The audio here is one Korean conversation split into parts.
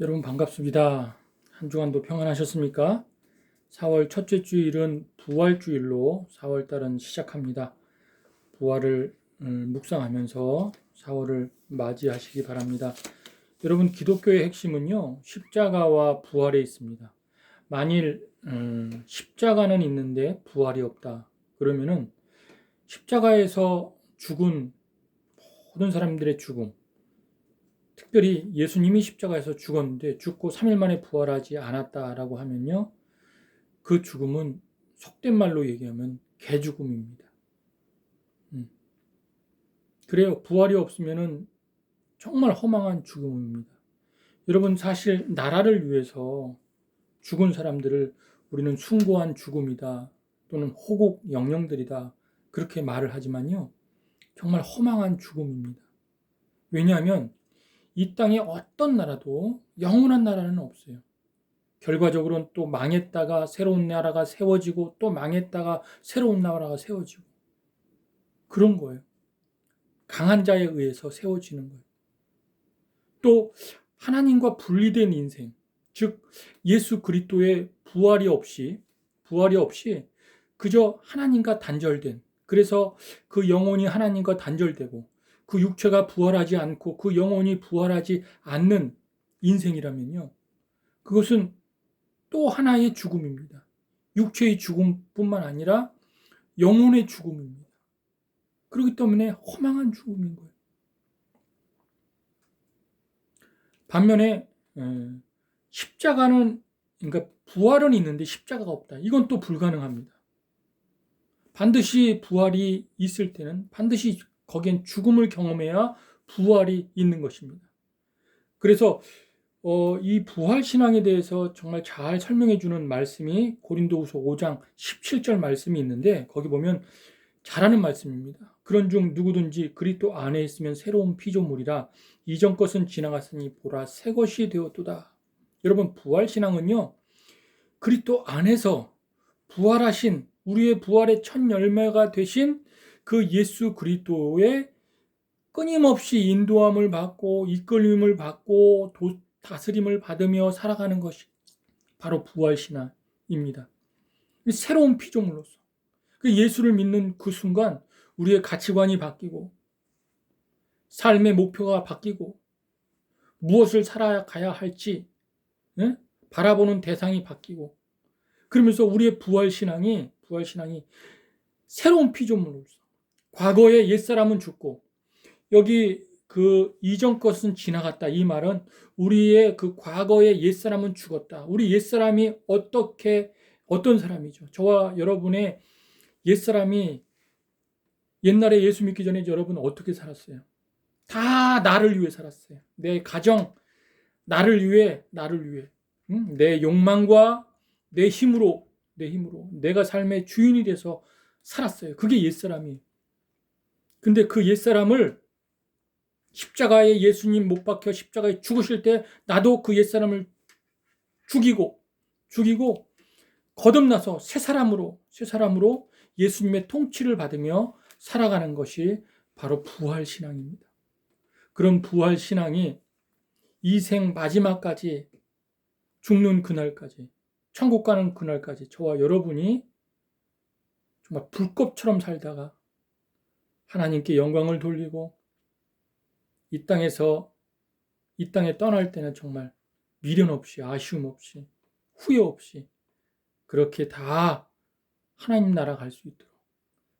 여러분 반갑습니다. 한 주간도 평안하셨습니까? 4월 첫째 주일은 부활주일로 4월달은 시작합니다. 부활을 묵상하면서 4월을 맞이하시기 바랍니다. 여러분, 기독교의 핵심은요, 십자가와 부활에 있습니다. 만일 십자가는 있는데 부활이 없다 그러면은 십자가에서 죽은 모든 사람들의 죽음, 특별히 예수님이 십자가에서 죽었는데 죽고 3일 만에 부활하지 않았다라고 하면요, 그 죽음은 속된 말로 얘기하면 개죽음입니다. 그래요. 부활이 없으면은 정말 허망한 죽음입니다. 여러분, 사실 나라를 위해서 죽은 사람들을 우리는 숭고한 죽음이다 또는 호국 영령들이다 그렇게 말을 하지만요, 정말 허망한 죽음입니다. 왜냐하면 이 땅에 어떤 나라도 영원한 나라는 없어요. 결과적으로는 또 망했다가 새로운 나라가 세워지고 또 망했다가 새로운 나라가 세워지고 그런 거예요. 강한 자에 의해서 세워지는 거예요. 또 하나님과 분리된 인생, 즉 예수 그리스도의 부활이 없이 그저 하나님과 단절된, 그래서 그 영혼이 하나님과 단절되고 그 육체가 부활하지 않고 그 영혼이 부활하지 않는 인생이라면요, 그것은 또 하나의 죽음입니다. 육체의 죽음뿐만 아니라 영혼의 죽음입니다. 그렇기 때문에 허망한 죽음인 거예요. 반면에 십자가는, 그러니까 부활은 있는데 십자가가 없다. 이건 또 불가능합니다. 반드시 부활이 있을 때는 반드시 거기엔 죽음을 경험해야 부활이 있는 것입니다. 그래서 이 부활 신앙에 대해서 정말 잘 설명해 주는 말씀이 고린도후서 5장 17절 말씀이 있는데, 거기 보면 잘하는 말씀입니다. 그런 중 누구든지 그리스도 안에 있으면 새로운 피조물이라 이전 것은 지나갔으니 보라 새 것이 되었도다. 여러분, 부활 신앙은요, 그리스도 안에서 부활하신, 우리의 부활의 첫 열매가 되신 그 예수 그리스도의 끊임없이 인도함을 받고 이끌림을 받고 다스림을 받으며 살아가는 것이 바로 부활 신앙입니다. 새로운 피조물로서 그 예수를 믿는 그 순간 우리의 가치관이 바뀌고 삶의 목표가 바뀌고 무엇을 살아가야 할지 바라보는 대상이 바뀌고, 그러면서 우리의 부활 신앙이 새로운 피조물로서, 과거의 옛사람은 죽고 여기 그 이전 것은 지나갔다, 이 말은 우리의 그 과거의 옛사람은 죽었다. 우리 옛사람이 어떤 사람이죠? 저와 여러분의 옛사람이 옛날에 예수 믿기 전에 여러분은 어떻게 살았어요? 다 나를 위해 살았어요. 내 가정, 나를 위해, 내 욕망과 내 힘으로 내가 삶의 주인이 돼서 살았어요. 그게 옛사람이에요. 근데 그 옛사람을 십자가에 예수님 못 박혀 십자가에 죽으실 때 나도 그 옛사람을 죽이고 거듭나서 새 사람으로 예수님의 통치를 받으며 살아가는 것이 바로 부활 신앙입니다. 그런 부활 신앙이 이 생 마지막까지, 죽는 그날까지, 천국 가는 그날까지 저와 여러분이 정말 불꽃처럼 살다가 하나님께 영광을 돌리고 이 땅에 떠날 때는 정말 미련 없이, 아쉬움 없이, 후회 없이 그렇게 다 하나님 나라 갈 수 있도록,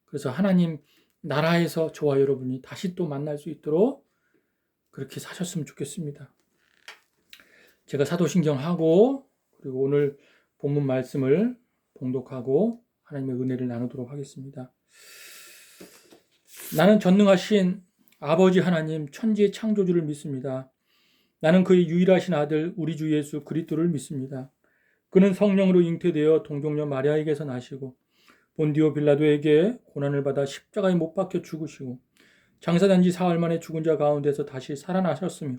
그래서 하나님 나라에서 저와 여러분이 다시 또 만날 수 있도록 그렇게 사셨으면 좋겠습니다. 제가 사도신경하고 그리고 오늘 본문 말씀을 봉독하고 하나님의 은혜를 나누도록 하겠습니다. 나는 전능하신 아버지 하나님 천지의 창조주를 믿습니다. 나는 그의 유일하신 아들 우리 주 예수 그리스도를 믿습니다. 그는 성령으로 잉태되어 동정녀 마리아에게서 나시고 본디오 빌라도에게 고난을 받아 십자가에 못 박혀 죽으시고 장사된 지 사흘 만에 죽은 자 가운데서 다시 살아나셨으며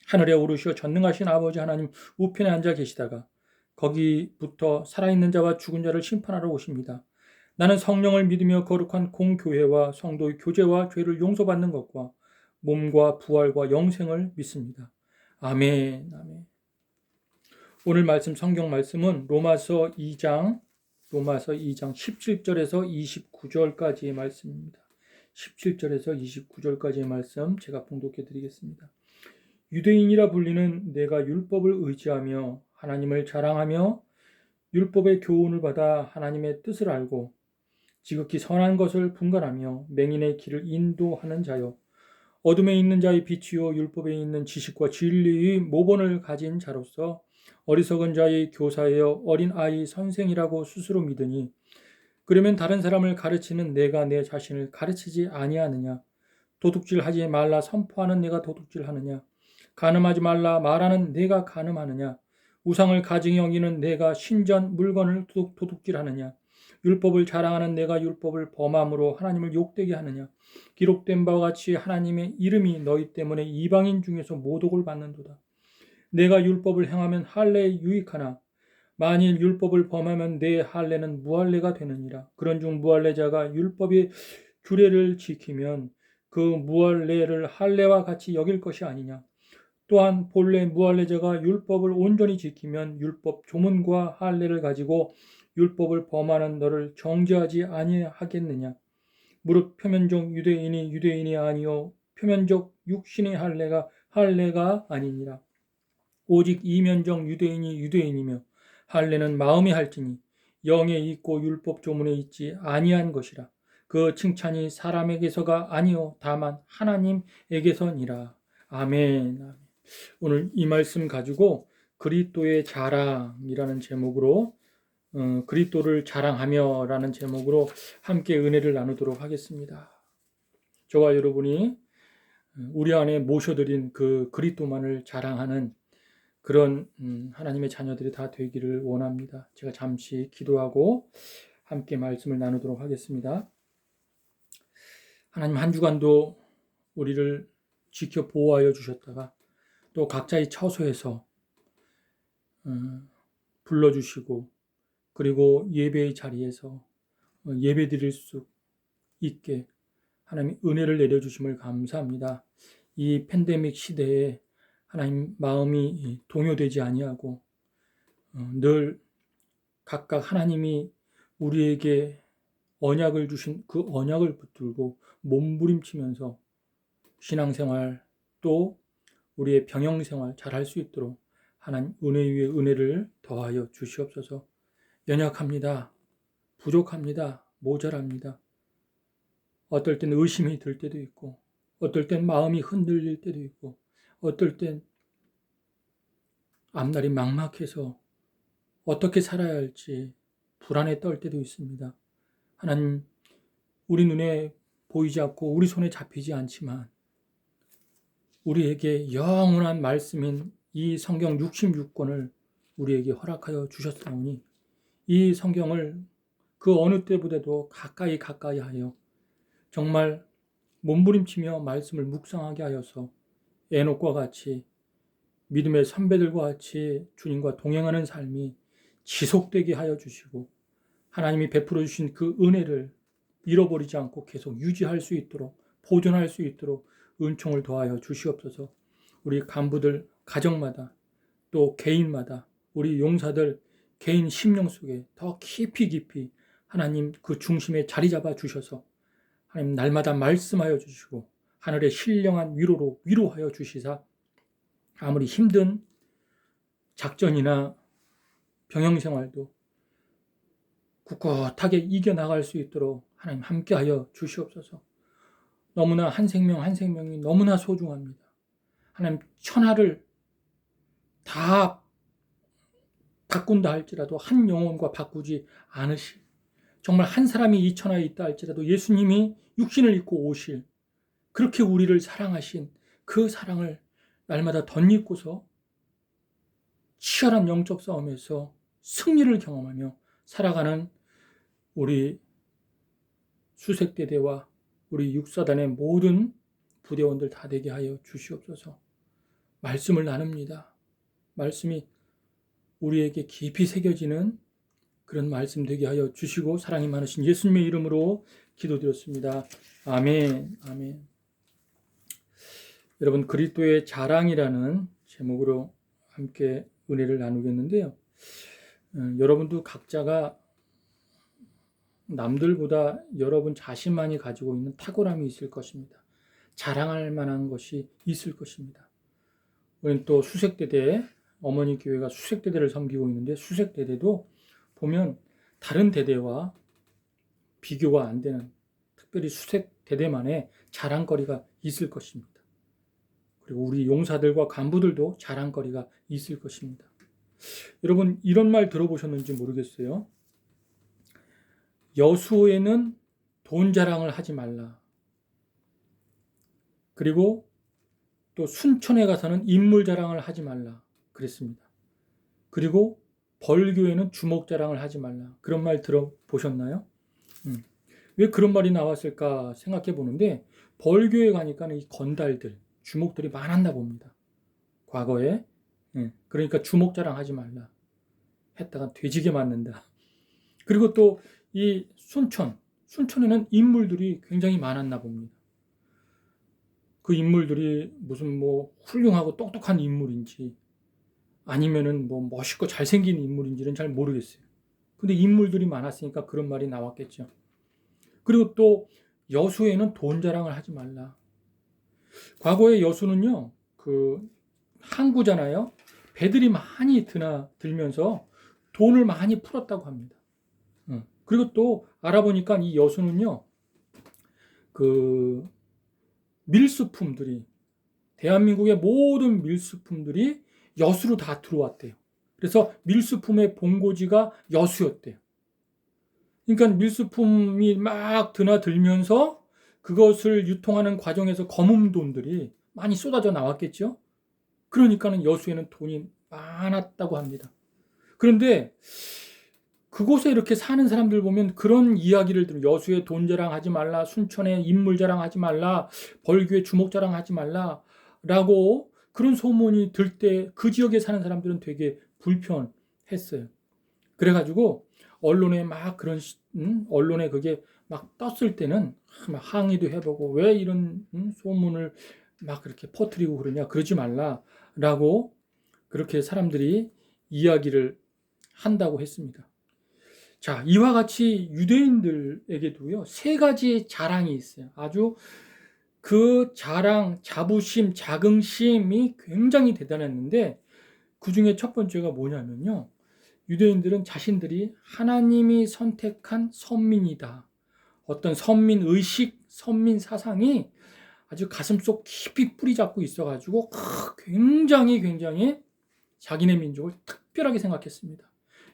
하늘에 오르시어 전능하신 아버지 하나님 우편에 앉아 계시다가 거기부터 살아있는 자와 죽은 자를 심판하러 오십니다. 나는 성령을 믿으며 거룩한 공교회와 성도의 교제와 죄를 용서받는 것과 몸과 부활과 영생을 믿습니다. 아멘. 오늘 말씀 성경 말씀은 로마서 2장 17절에서 29절까지의 말씀입니다. 17절에서 29절까지의 말씀 제가 봉독해 드리겠습니다. 유대인이라 불리는 내가 율법을 의지하며 하나님을 자랑하며 율법의 교훈을 받아 하나님의 뜻을 알고 지극히 선한 것을 분간하며 맹인의 길을 인도하는 자요, 어둠에 있는 자의 빛이요 율법에 있는 지식과 진리의 모본을 가진 자로서 어리석은 자의 교사여 어린 아이 선생이라고 스스로 믿으니, 그러면 다른 사람을 가르치는 내가 내 자신을 가르치지 아니하느냐? 도둑질하지 말라 선포하는 내가 도둑질하느냐? 간음하지 말라 말하는 내가 간음하느냐? 우상을 가증히 여기는 내가 신전 물건을 도둑질하느냐? 율법을 자랑하는 내가 율법을 범함으로 하나님을 욕되게 하느냐? 기록된 바와 같이 하나님의 이름이 너희 때문에 이방인 중에서 모독을 받는도다. 내가 율법을 행하면 할례에 유익하나 만일 율법을 범하면 내 할례는 무할례가 되느니라. 그런즉 무할례자가 율법의 규례를 지키면 그 무할례를 할례와 같이 여길 것이 아니냐. 또한 본래 무할례자가 율법을 온전히 지키면 율법 조문과 할례를 가지고 율법을 범하는 너를 정죄하지 아니하겠느냐. 무릇 표면적 유대인이 유대인이 아니요 표면적 육신의 할례가 아니니라. 오직 이면적 유대인이 유대인이며 할례는 마음에 할지니 영에 있고 율법 조문에 있지 아니한 것이라. 그 칭찬이 사람에게서가 아니요 다만 하나님에게서니라. 아멘. 오늘 이 말씀 가지고 그리스도의 자랑이라는 제목으로 그리스도를 자랑하며 라는 제목으로 함께 은혜를 나누도록 하겠습니다. 저와 여러분이 우리 안에 모셔드린 그 그리스도만을 자랑하는 그런 하나님의 자녀들이 다 되기를 원합니다. 제가 잠시 기도하고 함께 말씀을 나누도록 하겠습니다. 하나님, 한 주간도 우리를 지켜 보호하여 주셨다가 또 각자의 처소에서 불러주시고 그리고 예배의 자리에서 예배 드릴 수 있게 하나님 은혜를 내려주심을 감사합니다. 이 팬데믹 시대에 하나님 마음이 동요되지 아니하고 늘 각각 하나님이 우리에게 언약을 주신 그 언약을 붙들고 몸부림치면서 신앙생활 또 우리의 병영생활 잘할 수 있도록 하나님 은혜 위에 은혜를 더하여 주시옵소서. 연약합니다. 부족합니다. 모자랍니다. 어떨 땐 의심이 들 때도 있고 어떨 땐 마음이 흔들릴 때도 있고 어떨 땐 앞날이 막막해서 어떻게 살아야 할지 불안에 떨 때도 있습니다. 하나님, 우리 눈에 보이지 않고 우리 손에 잡히지 않지만 우리에게 영원한 말씀인 이 성경 66권을 우리에게 허락하여 주셨사오니 이 성경을 그 어느 때보다도 가까이 하여 정말 몸부림치며 말씀을 묵상하게 하여서 에녹과 같이 믿음의 선배들과 같이 주님과 동행하는 삶이 지속되게 하여 주시고 하나님이 베풀어 주신 그 은혜를 잃어버리지 않고 계속 유지할 수 있도록 보존할 수 있도록 은총을 더하여 주시옵소서. 우리 간부들 가정마다 또 개인마다 우리 용사들 개인 심령 속에 더 깊이 하나님 그 중심에 자리 잡아 주셔서 하나님 날마다 말씀하여 주시고 하늘의 신령한 위로로 위로하여 주시사 아무리 힘든 작전이나 병영생활도 굳굳하게 이겨나갈 수 있도록 하나님 함께하여 주시옵소서. 너무나 한 생명 한 생명이 너무나 소중합니다. 하나님 천하를 다 바꾼다 할지라도 한 영혼과 바꾸지 않으실, 정말 한 사람이 이 천하에 있다 할지라도 예수님이 육신을 입고 오실 그렇게 우리를 사랑하신 그 사랑을 날마다 덧입고서 치열한 영적 싸움에서 승리를 경험하며 살아가는 우리 수색대대와 우리 육사단의 모든 부대원들 다 되게 하여 주시옵소서. 말씀을 나눕니다. 말씀이 우리에게 깊이 새겨지는 그런 말씀 되게 하여 주시고 사랑이 많으신 예수님의 이름으로 기도드렸습니다. 아멘. 아멘. 여러분, 그리스도의 자랑이라는 제목으로 함께 은혜를 나누겠는데요. 여러분도 각자가 남들보다 여러분 자신만이 가지고 있는 탁월함이 있을 것입니다. 자랑할 만한 것이 있을 것입니다. 우리는 또 수색대대, 어머니 교회가 수색대대를 섬기고 있는데 수색대대도 보면 다른 대대와 비교가 안 되는, 특별히 수색대대만의 자랑거리가 있을 것입니다. 그리고 우리 용사들과 간부들도 자랑거리가 있을 것입니다. 여러분 이런 말 들어보셨는지 모르겠어요. 여수에는 돈 자랑을 하지 말라. 그리고 또 순천에 가서는 인물 자랑을 하지 말라. 그랬습니다. 그리고 벌교에는 주먹 자랑을 하지 말라. 그런 말 들어보셨나요? 왜 그런 말이 나왔을까 생각해 보는데 벌교에 가니까 이 건달들, 주먹들이 많았나 봅니다. 과거에. 그러니까 주먹 자랑하지 말라. 했다가 돼지게 맞는다. 그리고 또 이 순천에는 인물들이 굉장히 많았나 봅니다. 그 인물들이 무슨 뭐 훌륭하고 똑똑한 인물인지 아니면은 뭐 멋있고 잘생긴 인물인지는 잘 모르겠어요. 근데 인물들이 많았으니까 그런 말이 나왔겠죠. 그리고 또 여수에는 돈 자랑을 하지 말라. 과거에 여수는요, 그 항구잖아요. 배들이 많이 들면서 돈을 많이 풀었다고 합니다. 그리고 또 알아보니까 이 여수는요, 그 밀수품들이, 대한민국의 모든 밀수품들이 여수로 다 들어왔대요. 그래서 밀수품의 본고지가 여수였대요. 그러니까 밀수품이 막 드나들면서 그것을 유통하는 과정에서 검은 돈들이 많이 쏟아져 나왔겠죠. 그러니까는 여수에는 돈이 많았다고 합니다. 그런데 그곳에 이렇게 사는 사람들 보면 그런 이야기를 들으면 여수에 돈 자랑하지 말라, 순천에 인물 자랑하지 말라, 벌교에 주먹 자랑하지 말라 라고 그런 소문이 들 때 그 지역에 사는 사람들은 되게 불편했어요. 그래가지고 언론에 막 그런 언론에 그게 막 떴을 때는 막 항의도 해보고 왜 이런 소문을 막 그렇게 퍼뜨리고 그러냐, 그러지 말라라고 그렇게 사람들이 이야기를 한다고 했습니다. 자, 이와 같이 유대인들에게도요, 세 가지의 자랑이 있어요. 아주 그 자랑, 자부심, 자긍심이 굉장히 대단했는데 그 중에 첫 번째가 뭐냐면요. 유대인들은 자신들이 하나님이 선택한 선민이다. 어떤 선민 의식, 선민 사상이 아주 가슴속 깊이 뿌리 잡고 있어가지고 굉장히 자기네 민족을 특별하게 생각했습니다.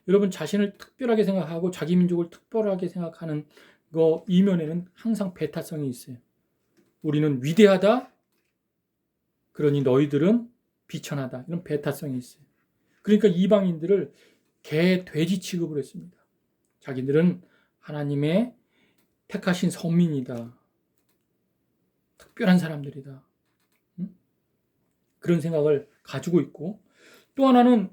여러분 자신을 특별하게 생각하고 자기 민족을 특별하게 생각하는 거 이면에는 항상 배타성이 있어요. 우리는 위대하다. 그러니 너희들은 비천하다. 이런 배타성이 있어요. 그러니까 이방인들을 개, 돼지 취급을 했습니다. 자기들은 하나님의 택하신 선민이다. 특별한 사람들이다. 그런 생각을 가지고 있고 또 하나는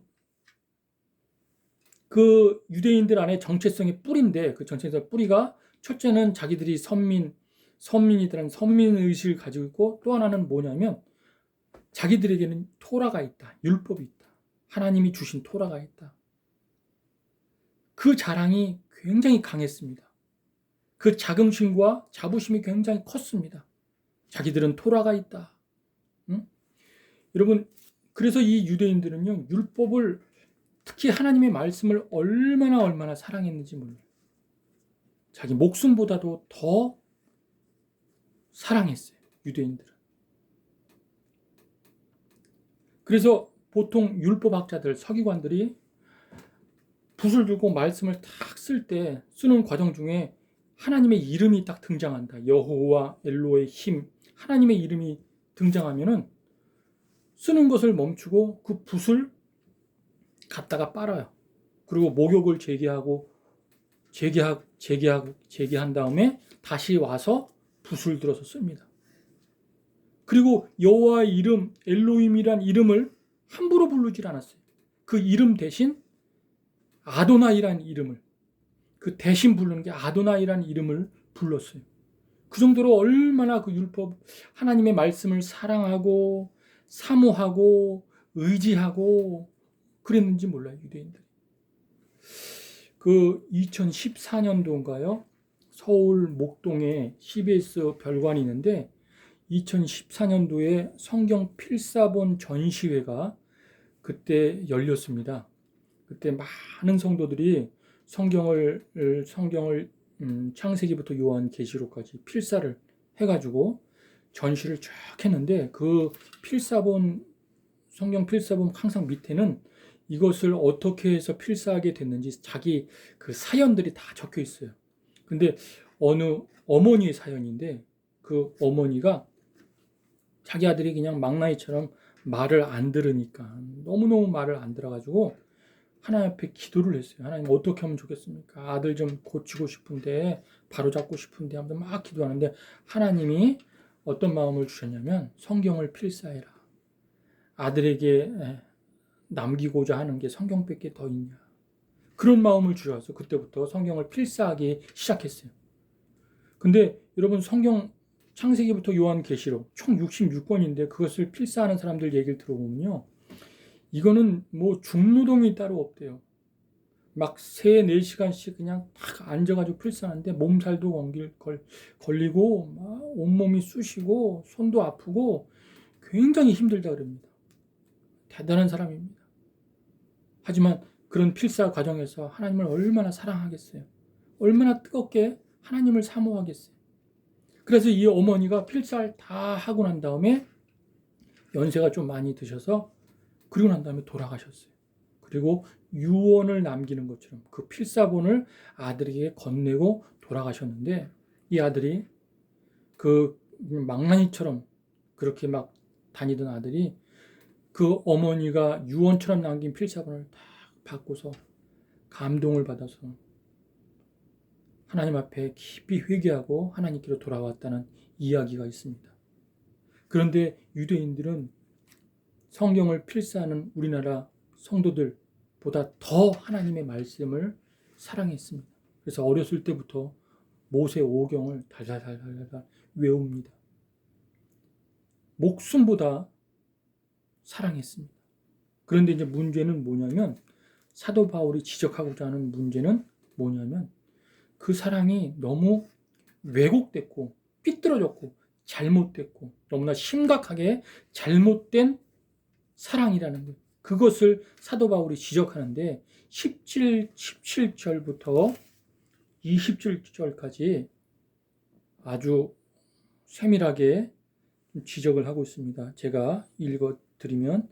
그 유대인들 안에 정체성의 뿌리인데 그 정체성의 뿌리가 첫째는 자기들이 선민이라는 선민의식을 가지고 있고 또 하나는 뭐냐면 자기들에게는 토라가 있다. 율법이 있다. 하나님이 주신 토라가 있다. 그 자랑이 굉장히 강했습니다. 그 자긍심과 자부심이 굉장히 컸습니다. 자기들은 토라가 있다. 응? 여러분 그래서 이 유대인들은요 율법을 특히 하나님의 말씀을 얼마나 사랑했는지 몰라요. 자기 목숨보다도 더 사랑했어요. 유대인들은. 그래서 보통 율법학자들, 서기관들이 붓을 들고 말씀을 딱 쓸 때 쓰는 과정 중에 하나님의 이름이 딱 등장한다. 여호와 엘로의 힘, 하나님의 이름이 등장하면은 쓰는 것을 멈추고 그 붓을 갖다가 빨아요. 그리고 목욕을 재개한 다음에 다시 와서 붓을 들어서 씁니다. 그리고 여호와의 이름, 엘로힘이란 이름을 함부로 부르질 않았어요. 그 이름 대신 아도나이란 이름을, 그 대신 부르는 게 아도나이란 이름을 불렀어요. 그 정도로 얼마나 그 율법, 하나님의 말씀을 사랑하고 사모하고 의지하고 그랬는지 몰라요, 유대인들이. 그 2014년도인가요? 서울 목동에 CBS 별관이 있는데 2014년도에 성경 필사본 전시회가 그때 열렸습니다. 그때 많은 성도들이 성경을 창세기부터 요한계시록까지 필사를 해가지고 전시를 쫙 했는데 그 필사본 성경 필사본 항상 밑에는 이것을 어떻게 해서 필사하게 됐는지 자기 그 사연들이 다 적혀 있어요. 근데 어느 어머니의 사연인데 그 어머니가 자기 아들이 그냥 망나니처럼 말을 안 들으니까 너무너무 말을 안 들어가지고 하나님 앞에 기도를 했어요. 하나님 어떻게 하면 좋겠습니까? 아들 좀 고치고 싶은데 바로잡고 싶은데 하면서 막 기도하는데 하나님이 어떤 마음을 주셨냐면 성경을 필사해라. 아들에게 남기고자 하는 게 성경밖에 더 있냐. 그런 마음을 주셔서 그때부터 성경을 필사하기 시작했어요. 근데 여러분 성경 창세기부터 요한계시록 총 66권인데 그것을 필사하는 사람들 얘기를 들어보면요. 이거는 뭐 중노동이 따로 없대요. 막 3-4시간씩 그냥 딱 앉아가지고 필사하는데 몸살도 걸리고 막 온몸이 쑤시고 손도 아프고 굉장히 힘들다 그럽니다. 대단한 사람입니다. 하지만 그런 필사 과정에서 하나님을 얼마나 사랑하겠어요. 얼마나 뜨겁게 하나님을 사모하겠어요. 그래서 이 어머니가 필사를 다 하고 난 다음에 연세가 좀 많이 드셔서 그리고 난 다음에 돌아가셨어요. 그리고 유언을 남기는 것처럼 그 필사본을 아들에게 건네고 돌아가셨는데 이 아들이 그 망나니처럼 그렇게 막 다니던 아들이 그 어머니가 유언처럼 남긴 필사본을 다 받고서 감동을 받아서 하나님 앞에 깊이 회개하고 하나님께로 돌아왔다는 이야기가 있습니다. 그런데 유대인들은 성경을 필사하는 우리나라 성도들보다 더 하나님의 말씀을 사랑했습니다. 그래서 어렸을 때부터 모세 5경을 달달달달 외웁니다. 목숨보다 사랑했습니다. 그런데 이제 문제는 뭐냐면 사도 바울이 지적하고자 하는 문제는 뭐냐면 그 사랑이 너무 왜곡됐고 삐뚤어졌고 잘못됐고 너무나 심각하게 잘못된 사랑이라는 것. 그것을 사도 바울이 지적하는데 17절부터 27절까지 아주 세밀하게 지적을 하고 있습니다. 제가 읽어드리면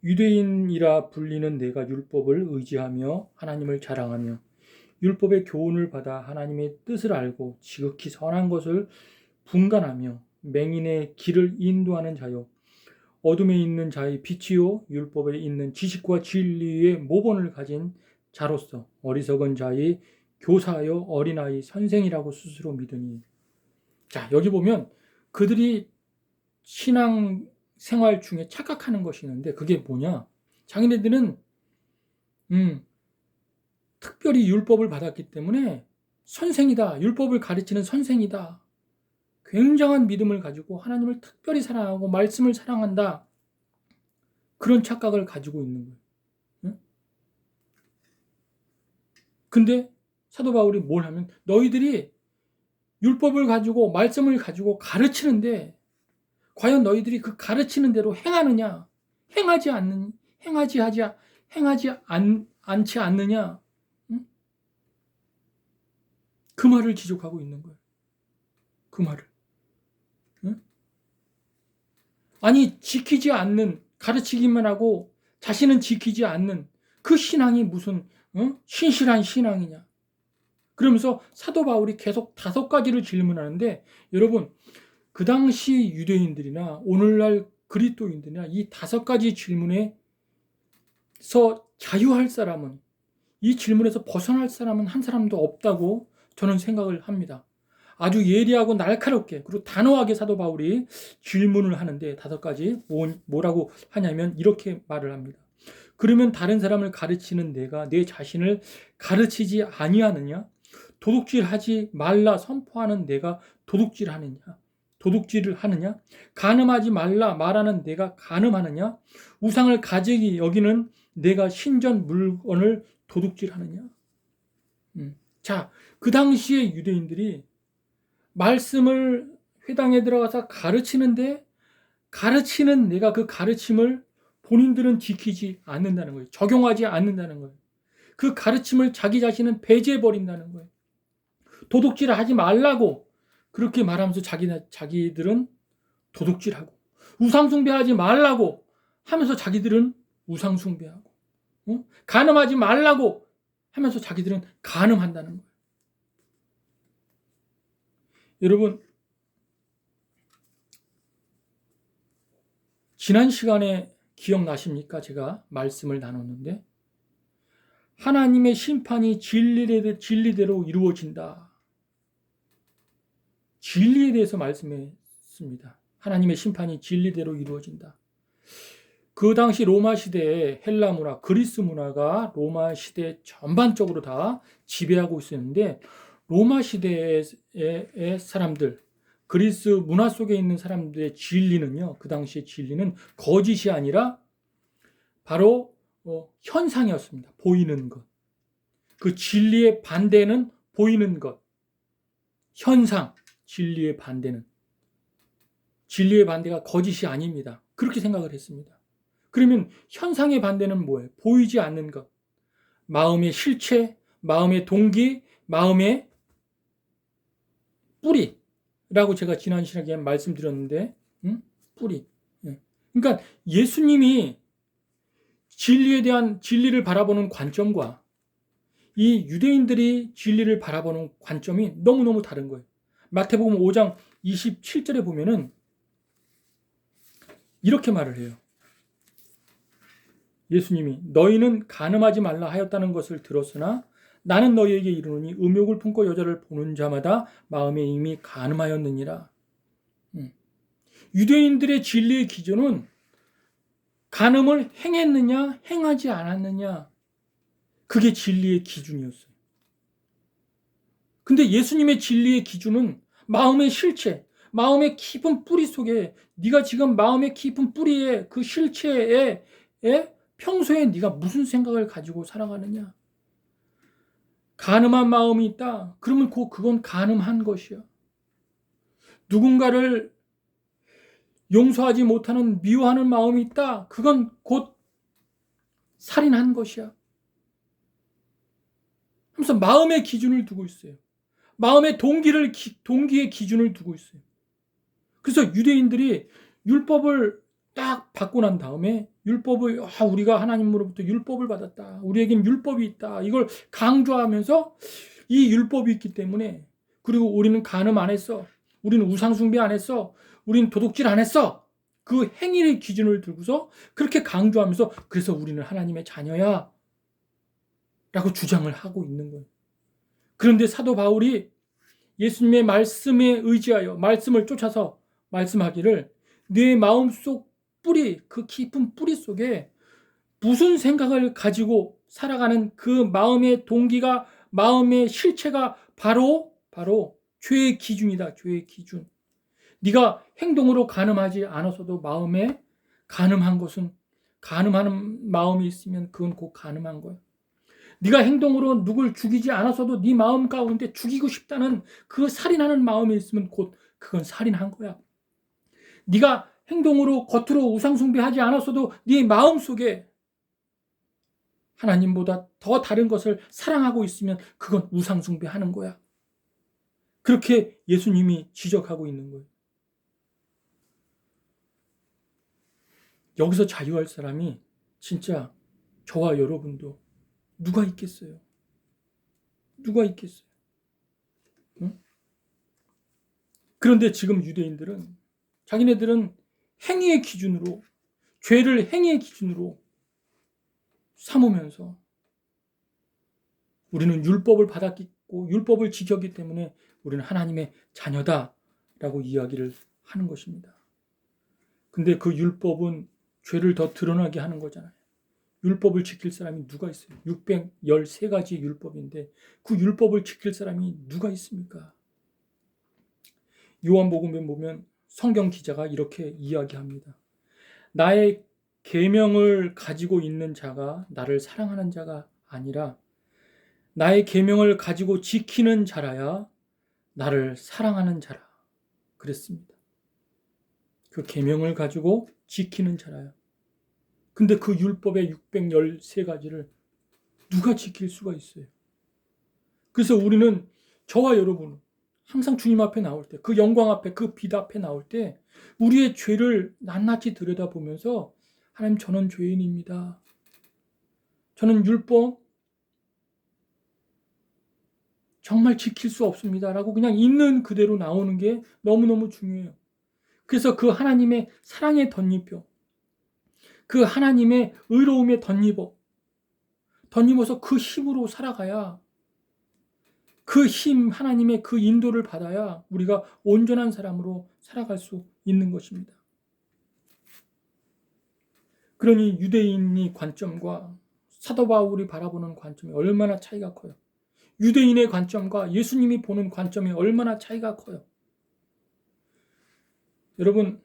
유대인이라 불리는 내가 율법을 의지하며 하나님을 자랑하며 율법의 교훈을 받아 하나님의 뜻을 알고 지극히 선한 것을 분간하며 맹인의 길을 인도하는 자요 어둠에 있는 자의 빛이요 율법에 있는 지식과 진리의 모본을 가진 자로서 어리석은 자의 교사여 어린아이 선생이라고 스스로 믿으니. 자, 여기 보면 그들이 신앙 생활 중에 착각하는 것이 있는데 그게 뭐냐? 자기네들은 특별히 율법을 받았기 때문에 선생이다. 율법을 가르치는 선생이다. 굉장한 믿음을 가지고 하나님을 특별히 사랑하고 말씀을 사랑한다. 그런 착각을 가지고 있는 거예요. 응? 근데 사도 바울이 뭘 하면 너희들이 율법을 가지고 말씀을 가지고 가르치는데 과연 너희들이 그 가르치는 대로 행하느냐? 행하지 않지 않느냐? 응? 그 말을 지적하고 있는 거예요. 그 말을. 응? 아니 지키지 않는 가르치기만 하고 자신은 지키지 않는 그 신앙이 무슨 신실한 신앙이냐. 그러면서 사도 바울이 계속 5가지를 질문하는데 여러분 그 당시 유대인들이나 오늘날 그리스도인들이나 이 5가지 질문에서 자유할 사람은 이 질문에서 벗어날 사람은 한 사람도 없다고 저는 생각을 합니다. 아주 예리하고 날카롭게 그리고 단호하게 사도 바울이 질문을 하는데 5가지 뭐라고 하냐면 이렇게 말을 합니다. 그러면 다른 사람을 가르치는 내가 내 자신을 가르치지 아니하느냐? 도둑질하지 말라 선포하는 내가 도둑질하느냐? 도둑질을 하느냐? 간음하지 말라 말하는 내가 간음하느냐? 우상을 가지기 여기는 내가 신전 물건을 도둑질하느냐? 자, 그 당시에 유대인들이 말씀을 회당에 들어가서 가르치는데 가르치는 내가 그 가르침을 본인들은 지키지 않는다는 거예요. 적용하지 않는다는 거예요. 그 가르침을 자기 자신은 배제해버린다는 거예요. 도둑질을 하지 말라고 그렇게 말하면서 자기들은 도둑질하고, 우상숭배하지 말라고 하면서 자기들은 우상숭배하고, 간음하지 말라고 하면서 자기들은 간음한다는 거예요. 여러분, 지난 시간에 기억나십니까? 제가 말씀을 나눴는데 하나님의 심판이 진리대로 이루어진다. 진리에 대해서 말씀했습니다. 하나님의 심판이 진리대로 이루어진다. 그 당시 로마 시대의 헬라 문화, 그리스 문화가 로마 시대 전반적으로 다 지배하고 있었는데 로마 시대의 사람들, 그리스 문화 속에 있는 사람들의 진리는요, 그 당시의 진리는 거짓이 아니라 바로 현상이었습니다. 보이는 것. 그 진리의 반대는 보이는 것. 현상, 진리의 반대는. 진리의 반대가 거짓이 아닙니다. 그렇게 생각을 했습니다. 그러면 현상의 반대는 뭐예요? 보이지 않는 것. 마음의 실체, 마음의 동기, 마음의 뿌리라고 제가 지난 시간에 말씀드렸는데, 뿌리. 그러니까 예수님이 진리에 대한 진리를 바라보는 관점과 이 유대인들이 진리를 바라보는 관점이 너무너무 다른 거예요. 마태복음 5장 27절에 보면은 이렇게 말을 해요. 예수님이 너희는 간음하지 말라 하였다는 것을 들었으나 나는 너희에게 이르노니 음욕을 품고 여자를 보는 자마다 마음에 이미 간음하였느니라. 유대인들의 진리의 기준은 간음을 행했느냐 행하지 않았느냐, 그게 진리의 기준이었어요. 근데 예수님의 진리의 기준은 마음의 실체, 마음의 깊은 뿌리 속에, 네가 지금 마음의 깊은 뿌리에 그 실체에 평소에 네가 무슨 생각을 가지고 살아가느냐. 간음한 마음이 있다. 그러면 그건 간음한 것이야. 누군가를 용서하지 못하는 미워하는 마음이 있다. 그건 곧 살인한 것이야. 하면서 마음의 기준을 두고 있어요. 마음의 동기의 기준을 두고 있어요. 그래서 유대인들이 율법을 딱 받고 난 다음에 율법을, 우리가 하나님으로부터 율법을 받았다. 우리에겐 율법이 있다. 이걸 강조하면서 이 율법이 있기 때문에, 그리고 우리는 간음 안 했어. 우리는 우상숭배 안 했어. 우리는 도둑질 안 했어. 그 행위의 기준을 들고서 그렇게 강조하면서 그래서 우리는 하나님의 자녀야 라고 주장을 하고 있는 거예요. 그런데 사도 바울이 예수님의 말씀에 의지하여 말씀을 쫓아서 말씀하기를 내 마음속 뿌리, 그 깊은 뿌리 속에 무슨 생각을 가지고 살아가는 그 마음의 동기가, 마음의 실체가 바로 죄의 기준이다. 죄의 기준. 네가 행동으로 간음하지 않았어도 마음에 간음한 것은, 간음하는 마음이 있으면 그건 곧 간음한 거야. 네가 행동으로 누굴 죽이지 않았어도 네 마음 가운데 죽이고 싶다는 그 살인하는 마음이 있으면 곧 그건 살인한 거야. 네가 행동으로 겉으로 우상숭배하지 않았어도 네 마음속에 하나님보다 더 다른 것을 사랑하고 있으면 그건 우상숭배하는 거야. 그렇게 예수님이 지적하고 있는 거예요. 여기서 자유할 사람이 진짜 저와 여러분도 누가 있겠어요? 누가 있겠어요? 응? 그런데 지금 유대인들은 자기네들은 행위의 기준으로, 죄를 행위의 기준으로 삼으면서 우리는 율법을 받았고 율법을 지켰기 때문에 우리는 하나님의 자녀다라고 이야기를 하는 것입니다. 근데 그 율법은 죄를 더 드러나게 하는 거잖아요. 율법을 지킬 사람이 누가 있어요? 613가지 율법인데 그 율법을 지킬 사람이 누가 있습니까? 요한복음에 보면 성경 기자가 이렇게 이야기합니다. 나의 계명을 가지고 있는 자가 나를 사랑하는 자가 아니라 나의 계명을 가지고 지키는 자라야 나를 사랑하는 자라 그랬습니다. 그 계명을 가지고 지키는 자라야. 근데 그 율법의 613가지를 누가 지킬 수가 있어요? 그래서 우리는, 저와 여러분은 항상 주님 앞에 나올 때, 그 영광 앞에, 그 빛 앞에 나올 때 우리의 죄를 낱낱이 들여다보면서 하나님, 저는 죄인입니다. 저는 율법 정말 지킬 수 없습니다. 라고 그냥 있는 그대로 나오는 게 너무너무 중요해요. 그래서 그 하나님의 사랑에 덧입혀, 그 하나님의 의로움에 덧입어서 그 힘으로 살아가야, 그 힘, 하나님의 그 인도를 받아야 우리가 온전한 사람으로 살아갈 수 있는 것입니다. 그러니 유대인의 관점과 사도 바울이 바라보는 관점이 얼마나 차이가 커요. 유대인의 관점과 예수님이 보는 관점이 얼마나 차이가 커요. 여러분,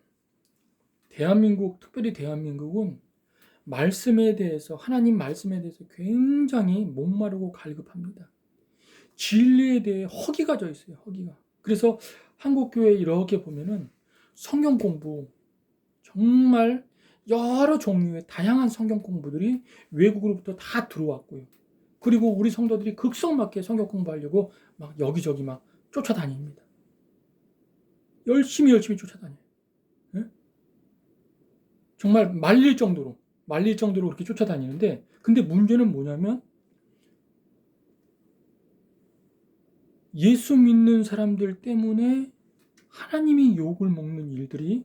대한민국, 특별히 대한민국은 말씀에 대해서, 하나님 말씀에 대해서 굉장히 목마르고 갈급합니다. 진리에 대해 허기가 져 있어요. 허기가. 그래서 한국교회 이렇게 보면은 성경 공부, 정말 여러 종류의 다양한 성경 공부들이 외국으로부터 다 들어왔고요. 그리고 우리 성도들이 극성맞게 성경 공부하려고 막 여기저기 막 쫓아다닙니다. 열심히 쫓아다녀요. 네? 정말 말릴 정도로 그렇게 쫓아다니는데, 근데 문제는 뭐냐면, 예수 믿는 사람들 때문에 하나님이 욕을 먹는 일들이,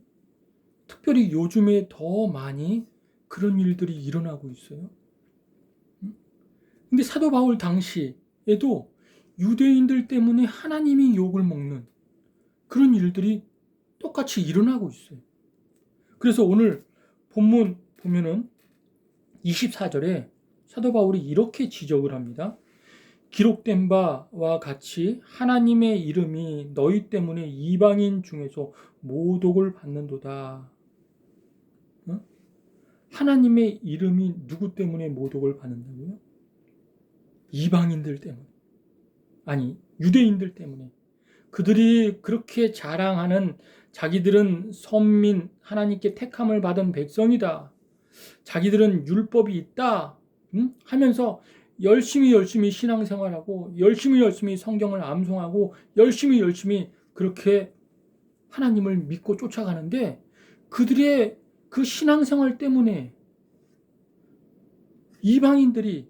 특별히 요즘에 더 많이 그런 일들이 일어나고 있어요. 근데 사도 바울 당시에도 유대인들 때문에 하나님이 욕을 먹는 그런 일들이 똑같이 일어나고 있어요. 그래서 오늘 본문 보면은 24절에 사도 바울이 이렇게 지적을 합니다. 기록된 바와 같이 하나님의 이름이 너희 때문에 이방인 중에서 모독을 받는도다. 하나님의 이름이 누구 때문에 모독을 받는다고요? 이방인들 때문에. 아니, 유대인들 때문에. 그들이 그렇게 자랑하는, 자기들은 선민, 하나님께 택함을 받은 백성이다, 자기들은 율법이 있다 하면서 열심히 신앙생활하고 열심히 성경을 암송하고 열심히 그렇게 하나님을 믿고 쫓아가는데, 그들의 그 신앙생활 때문에 이방인들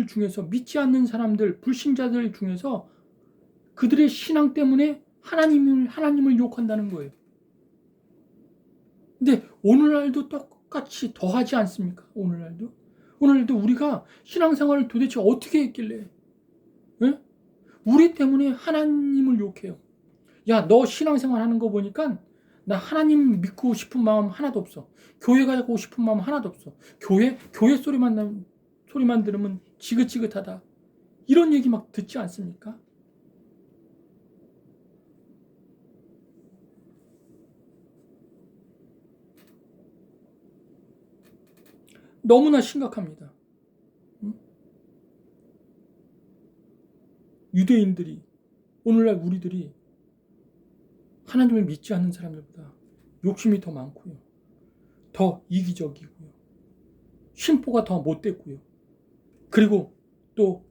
중에서, 믿지 않는 사람들, 불신자들 중에서 그들의 신앙 때문에 하나님을 욕한다는 거예요. 근데 오늘날도 똑같이 더하지 않습니까? 오늘날도 우리가 신앙생활을 도대체 어떻게 했길래, 에? 우리 때문에 하나님을 욕해요. 야, 너 신앙생활 하는 거 보니까 나 하나님 믿고 싶은 마음 하나도 없어. 교회 가고 싶은 마음 하나도 없어. 교회 소리만 들으면 지긋지긋하다. 이런 얘기 막 듣지 않습니까? 너무나 심각합니다. 유대인들이, 오늘날 우리들이 하나님을 믿지 않는 사람들보다 욕심이 더 많고요, 더 이기적이고요, 심보가 더 못됐고요, 그리고 또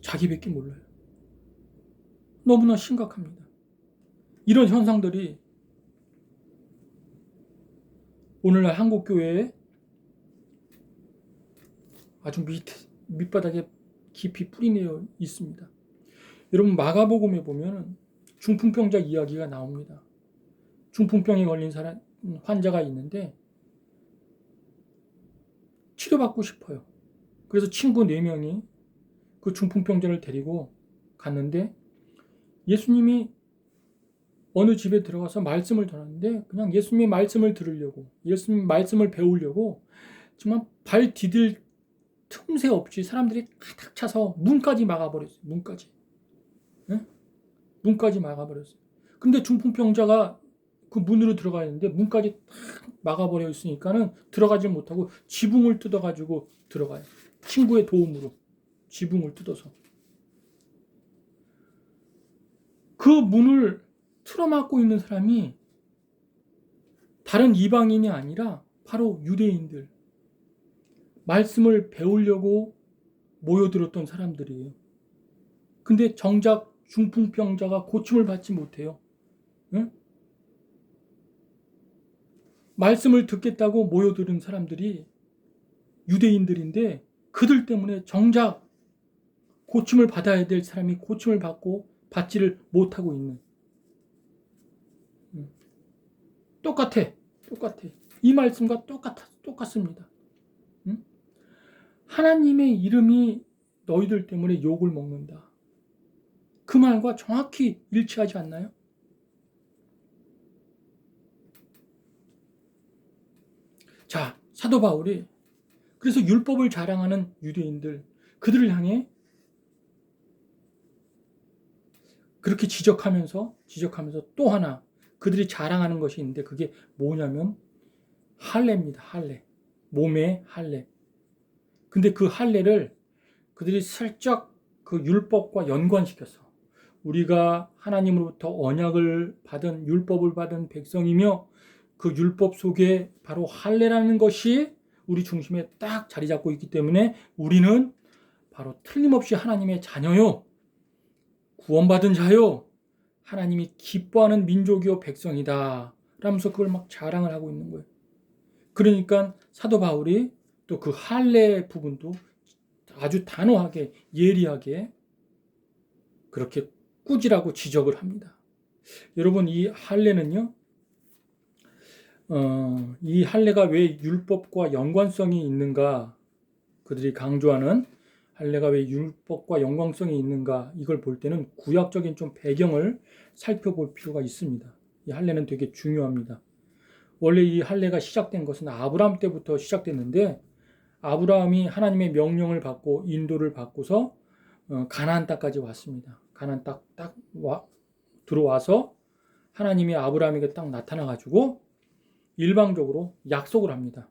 자기밖에 몰라요. 너무나 심각합니다. 이런 현상들이 오늘날 한국교회에 아주 밑바닥에 깊이 뿌리내어 있습니다. 여러분, 마가복음에 보면 중풍병자 이야기가 나옵니다. 중풍병에 걸린 환자가 있는데 치료받고 싶어요. 그래서 친구 4명이 그 중풍병자를 데리고 갔는데, 예수님이 어느 집에 들어가서 말씀을 전하는데, 그냥 예수님의 말씀을 들으려고, 예수님 말씀을 배우려고 정말 발 디딜 틈새 없이 사람들이 가득 차서 문까지 막아버렸어요. 문까지 막아버렸어요. 근데 중풍병자가 그 문으로 들어가야 되는데 문까지 탁 막아버려 있으니까는 들어가지 못하고 지붕을 뜯어가지고 들어가요. 친구의 도움으로 지붕을 뜯어서. 그 문을 틀어막고 있는 사람이 다른 이방인이 아니라 바로 유대인들, 말씀을 배우려고 모여들었던 사람들이에요. 근데 정작 중풍병자가 고침을 받지 못해요. 응? 말씀을 듣겠다고 모여드는 사람들이 유대인들인데 그들 때문에 정작 고침을 받아야 될 사람이 고침을 받지를 못하고 있는. 똑같아. 이 말씀과 똑같습니다. 하나님의 이름이 너희들 때문에 욕을 먹는다. 그 말과 정확히 일치하지 않나요? 자, 사도 바울이 그래서 율법을 자랑하는 유대인들, 그들을 향해 그렇게 지적하면서 또 하나 그들이 자랑하는 것이 있는데 그게 뭐냐면 할례입니다. 할례. 몸의 할례. 근데 그 할례를 그들이 슬쩍 그 율법과 연관시켰어. 우리가 하나님으로부터 언약을 받은 율법을 받은 백성이며 그 율법 속에 바로 할례라는 것이 우리 중심에 딱 자리 잡고 있기 때문에 우리는 바로 틀림없이 하나님의 자녀요. 구원받은 자요. 하나님이 기뻐하는 민족이요 백성이다. 라면서 그걸 막 자랑을 하고 있는 거예요. 그러니까 사도 바울이 또 그 할례 부분도 아주 단호하게 예리하게 그렇게 꾸지라고 지적을 합니다. 여러분 이 할례는요. 이 할례가 왜 율법과 연관성이 있는가? 그들이 강조하는 할례가 왜 율법과 연관성이 있는가? 이걸 볼 때는 구약적인 좀 배경을 살펴볼 필요가 있습니다. 이 할례는 되게 중요합니다. 원래 이 할례가 시작된 것은 아브라함 때부터 시작됐는데 아브라함이 하나님의 명령을 받고 인도를 받고서 가나안 땅까지 왔습니다. 가나안 땅 딱 들어와서 하나님이 아브라함에게 딱 나타나가지고 일방적으로 약속을 합니다.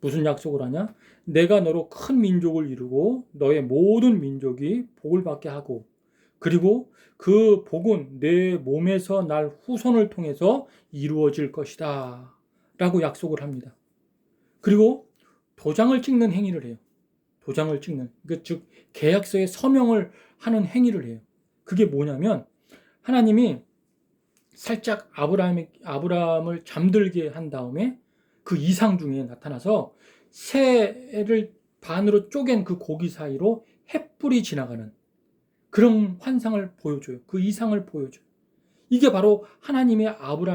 무슨 약속을 하냐? 내가 너로 큰 민족을 이루고 너의 모든 민족이 복을 받게 하고 그리고 그 복은 내 몸에서 날 후손을 통해서 이루어질 것이다 라고 약속을 합니다. 그리고 도장을 찍는 행위를 해요. 도장을 찍는, 즉 계약서에 서명을 하는 행위를 해요. 그게 뭐냐면 하나님이 살짝 아브라함을 잠들게 한 다음에 그 이상 중에 나타나서 새를 반으로 쪼갠 그 고기 사이로 햇불이 지나가는 그런 환상을 보여줘요. 그 이상을 보여줘요. 이게 바로 하나님의 아브라함